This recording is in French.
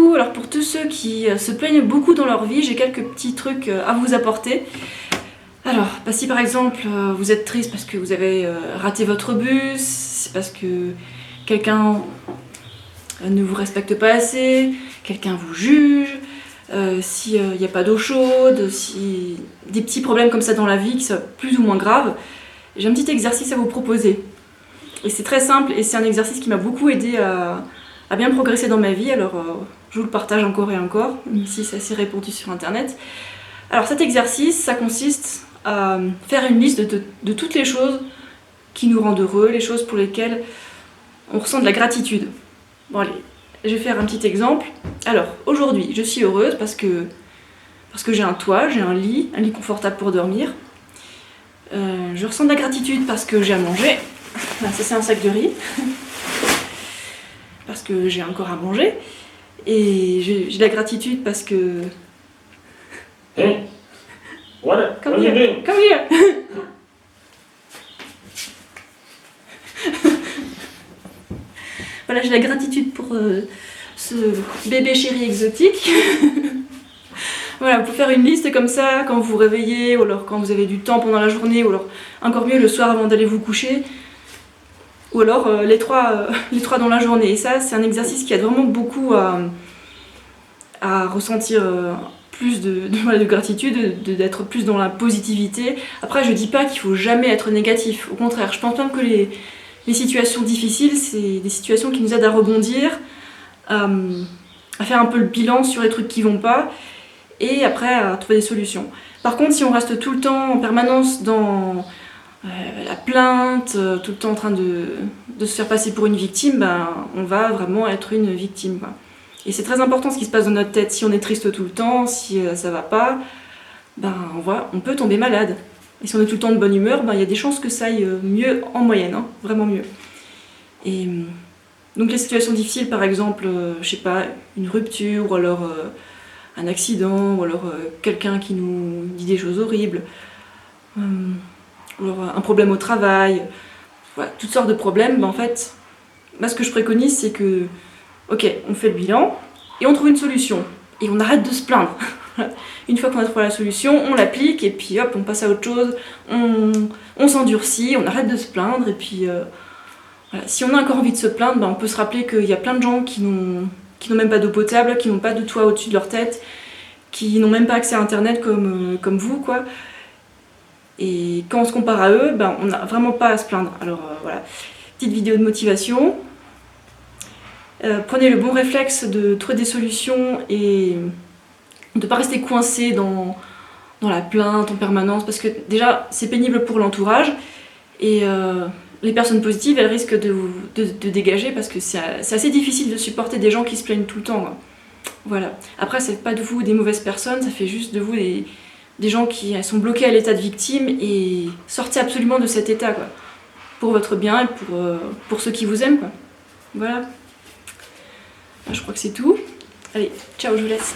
coup, alors pour tous ceux qui se plaignent beaucoup dans leur vie, j'ai quelques petits trucs à vous apporter. Alors, bah, si par exemple vous êtes triste parce que vous avez raté votre bus, c'est parce que quelqu'un ne vous respecte pas assez, quelqu'un vous juge, s'il n'y a pas d'eau chaude, si des petits problèmes comme ça dans la vie qui sont plus ou moins graves, j'ai un petit exercice à vous proposer. Et c'est très simple et c'est un exercice qui m'a beaucoup aidé à bien progresser dans ma vie, alors je vous le partage encore et encore, même si c'est assez répandu sur internet. Alors cet exercice, ça consiste à faire une liste de toutes les choses qui nous rendent heureux, les choses pour lesquelles on ressent de la gratitude. Bon allez, je vais faire un petit exemple. Alors aujourd'hui, je suis heureuse parce que j'ai un toit, j'ai un lit confortable pour dormir. Je ressens de la gratitude parce que j'ai à manger. Ça c'est un sac de riz. Parce que j'ai encore à manger. Et j'ai de la gratitude parce que... Hey, what Come are you here, doing? come here. Voilà, j'ai de la gratitude pour ce bébé chéri exotique. Voilà, vous pouvez faire une liste comme ça quand vous vous réveillez, ou alors quand vous avez du temps pendant la journée, ou alors encore mieux le soir avant d'aller vous coucher. Ou alors les trois dans la journée. Et ça, c'est un exercice qui aide vraiment beaucoup à ressentir plus de gratitude, d'être plus dans la positivité. Après, je dis pas qu'il faut jamais être négatif. Au contraire, je pense même que les situations difficiles, c'est des situations qui nous aident à rebondir, à faire un peu le bilan sur les trucs qui vont pas, et après à trouver des solutions. Par contre, si on reste tout le temps en permanence dans la plainte, tout le temps en train de se faire passer pour une victime, ben, on va vraiment être une victime, quoi. Et c'est très important ce qui se passe dans notre tête. Si on est triste tout le temps, si ça va pas, ben, on peut tomber malade. Et si on est tout le temps de bonne humeur, ben, y a des chances que ça aille mieux en moyenne, hein, vraiment mieux. Et donc les situations difficiles, par exemple, je sais pas, une rupture, ou alors un accident, ou alors quelqu'un qui nous dit des choses horribles, alors, un problème au travail, voilà, toutes sortes de problèmes, ben en fait, moi ce que je préconise c'est que, ok, on fait le bilan et on trouve une solution. Et on arrête de se plaindre. Une fois qu'on a trouvé la solution, on l'applique et puis hop, on passe à autre chose, on s'endurcit, on arrête de se plaindre et puis voilà. Si on a encore envie de se plaindre, ben on peut se rappeler qu'il y a plein de gens qui n'ont même pas d'eau potable, qui n'ont pas de toit au-dessus de leur tête, qui n'ont même pas accès à internet comme vous, quoi. Et quand on se compare à eux, ben, on n'a vraiment pas à se plaindre. Alors voilà, petite vidéo de motivation. Prenez le bon réflexe de trouver des solutions et de ne pas rester coincé dans la plainte en permanence, parce que déjà c'est pénible pour l'entourage et les personnes positives elles risquent de dégager parce que c'est assez difficile de supporter des gens qui se plaignent tout le temps, quoi. Voilà. Après, ça fait pas de vous des mauvaises personnes, ça fait juste de vous des gens qui sont bloqués à l'état de victime, et sortez absolument de cet état, quoi. Pour votre bien et pour ceux qui vous aiment, quoi. Voilà. Je crois que c'est tout. Allez, ciao, je vous laisse.